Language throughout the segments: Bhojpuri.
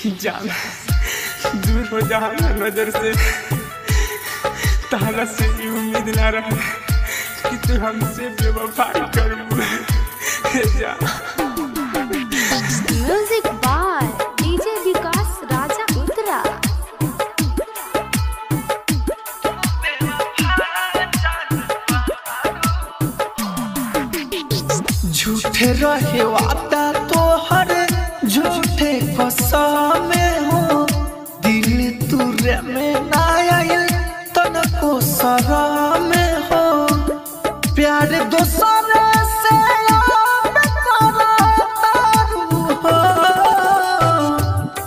जान दूर हो जा नजर से, ताला से ये उम्मीद ना रहे कि तू हमसे बेवफाई करबू। म्यूजिक बाय डीजे विकास राजा उत्तरा। झूठे रहे वादा तोहर झूठे कसम हो, दिल तुरे में ना आइल तनको शरम हो, प्यार दोसर से अब करतारू हो,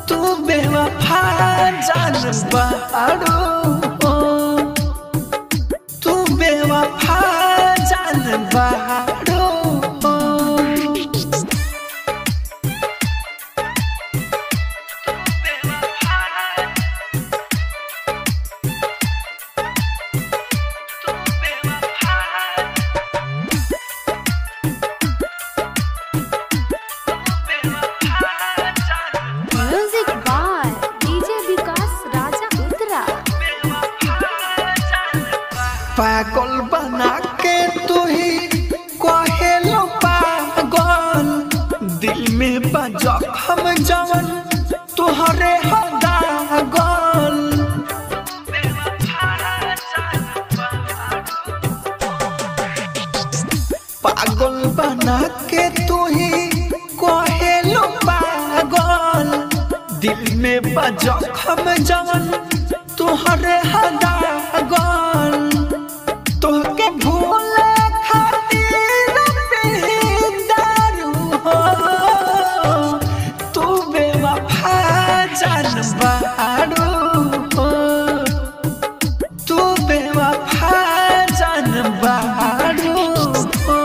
तू बेवफा जान बारू हो, तू बेवफा जान बारू। म्यूजिक बाय डीजे विकास राजा उत्तरा। पागल बना के तू ही कहेलो पागल, दिल में जखम जवन तुहरे हदागल, पागल बना के तू ही कहेलो पागल, दिल में जखम जवन तुहरे हदागल, तोहके भूले खातिर दारू हो, तू बेवफा जान बारू हो, तू बेवफा जान बारू हो।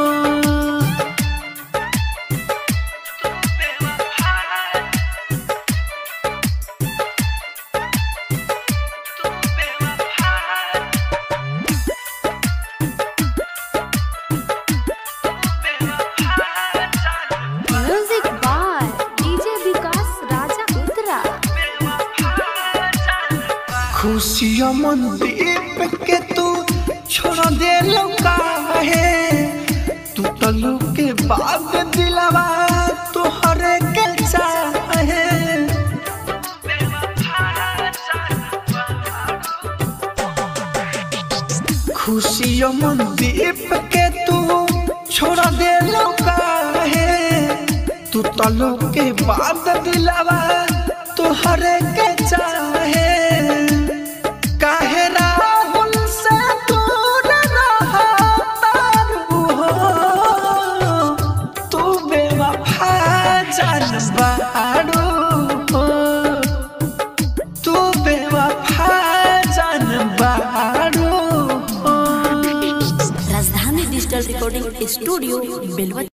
म्यूजिक बाय डीजे विकास राजा उत्तरा। खुशियों मंदीप के तू छोड़ दे काहे, तू तलू के बाद दिलवा तुहरे के चाहे, खुशियों मंदीप के तू छोड़ दे काहे, तू तलू के बाद दिलवा तुहरे के चाहे, काहे राहुल से दूर रहतारू हो, तू बेवफा जान बारू हो, तू बेवफा जान बारू हो। राजधानी डिजिटल रिकॉर्डिंग स्टूडियो बेलवा।